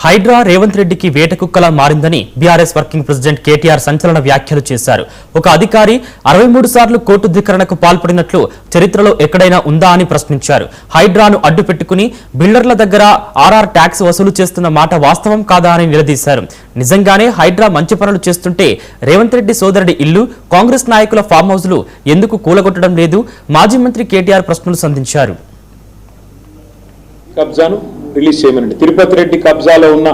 హైడ్రా రేవంత్ రెడ్డికి వేటకుక్కలా మారిందని BRS working president KTR సంచలన వ్యాఖ్యలు చేశారు. ఒక అధికారి 63 సార్లు కోర్టు ధిక్కరణకు పాల్పడినట్లు చరిత్రలో ఎక్కడైనా ఉందా అని ప్రశ్నించారు. హైడ్రాను అడ్డు పెట్టుకుని బిల్డర్ల దగ్గర ఆర్ఆర్ ట్యాక్స్ వసూలు చేస్తున్న మాట వాస్తవం కాదా అని నిలదీశారు. నిజంగానే హైడ్రా మంచి పనులు చేస్తుంటే రేవంత్ రెడ్డి సోదరుడి ఇల్లు, కాంగ్రెస్ నాయకుల ఫామ్ హౌస్లు ఎందుకు కూలగొట్టడం లేదు? మాజీ మంత్రి కేటీఆర్ ప్రశ్నలు సంధించారు. కబ్జాను రిలీజ్ చేయమనండి. తిరుపతి రెడ్డి కబ్జాలో ఉన్న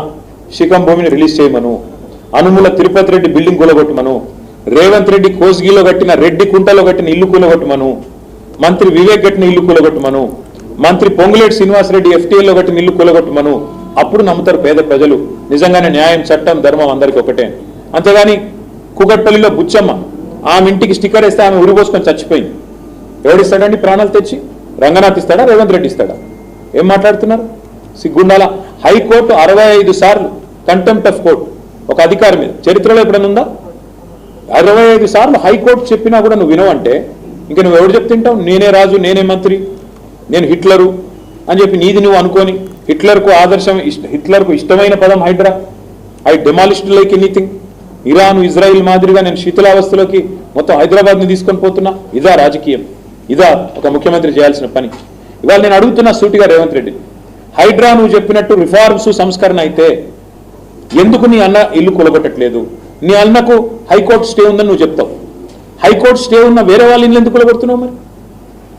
శిఖం భూమిని రిలీజ్ చేయమను. అనుముల తిరుపతి రెడ్డి బిల్డింగ్ కూలగొట్టమను. రేవంత్ రెడ్డి కోస్గిలో కట్టిన రెడ్డి కుంటలో కట్టిన ఇల్లు కూలగొట్టమను. మంత్రి వివేక్ కట్టిన ఇల్లు కూలగొట్టమను. మంత్రి పొంగులేటి శ్రీనివాసరెడ్డి ఎఫ్టీఎల్లో కట్టిన ఇల్లు కూలగొట్టమను. అప్పుడు నమ్ముతారు పేద ప్రజలు నిజంగానే న్యాయం, చట్టం, ధర్మం అందరికీ ఒకటే. అంతేగాని కుకట్పల్లిలో బుచ్చమ్మ ఆమె ఇంటికి స్టిక్కర్ వేస్తే ఆమె ఉరిపోసుకొని చచ్చిపోయింది. ఎవడిస్తాడండి ప్రాణాలు తెచ్చి? రంగనాథ్ ఇస్తాడా? రేవంత్ రెడ్డి ఇస్తాడా? ఏం మాట్లాడుతున్నారు? సిగ్గుండాల. హైకోర్టు 65 సార్లు కంటెంప్ట్ ఆఫ్ కోర్టు ఒక అధికారి మీద చరిత్రలో ఎప్పుడైనా ఉందా? 65 సార్లు హైకోర్టు చెప్పినా కూడా నువ్వు వినవంటే ఇంకా నువ్వు ఎవరు చెప్తుంటావు? నేనే రాజు, నేనే మంత్రి, నేను హిట్లరు అని చెప్పి నీది నువ్వు అనుకోని హిట్లర్కు ఆదర్శం, హిట్లర్కు ఇష్టమైన పదం హైడ్రా. I demolished like anything. Iran, Israel మాదిరిగా నేను శీతలావస్థలోకి మొత్తం హైదరాబాద్ని తీసుకొని పోతున్నా. ఇదా రాజకీయం? ఇదా ఒక ముఖ్యమంత్రి చేయాల్సిన పని? ఇవాళ నేను అడుగుతున్నా సూటిగా రేవంత్ రెడ్డి, హైడ్రా నువ్వు చెప్పినట్టు రిఫార్మ్స్, సంస్కరణ అయితే ఎందుకు నీ అన్న ఇల్లు కూలగొట్టట్లేదు? నీ అన్నకు హైకోర్టు స్టే ఉందని నువ్వు చెప్తావు. హైకోర్టు స్టే ఉన్న వేరే వాళ్ళ ఇల్లు ఎందుకు కూలగొడుతున్నావు? మరి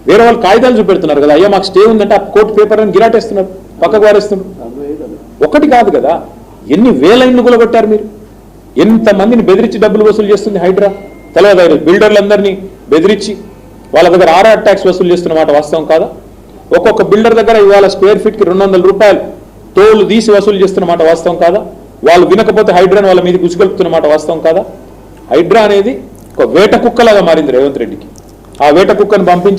వేరే వాళ్ళు కాగితాలు చూపెడుతున్నారు కదా, అయ్యా మాకు స్టే ఉందంటే ఆ కోర్టు పేపర్ అని గిరాటేస్తున్నారు, పక్కకు వారేస్తున్నారు. ఒకటి కాదు కదా, ఎన్ని వేల ఇల్లు కూలగొట్టారు మీరు? ఎంతమందిని బెదిరించి డబ్బులు వసూలు చేస్తుంది హైడ్రా? తెలియదు. బిల్డర్లందరినీ బెదిరించి వాళ్ళ దగ్గర ఆర్ఆర్ ట్యాక్స్ వసూలు చేస్తున్న మాట వాస్తవం కాదా? ఒక్కొక్క బిల్డర్ దగ్గర ఇవాళ స్క్వేర్ ఫీట్కి 200 రూపాయలు టోల్ తీసి వసూలు చేస్తున్న మాట వాస్తవం కాదా? వాళ్ళు వినకపోతే హైడ్రాని వాళ్ళ మీద గుచ్చిగలుపుతున్న మాట వాస్తవం కాదా? హైడ్రా అనేది ఒక వేట కుక్కలాగా మారింది రేవంత్ రెడ్డికి. ఆ వేట కుక్కను పంపించి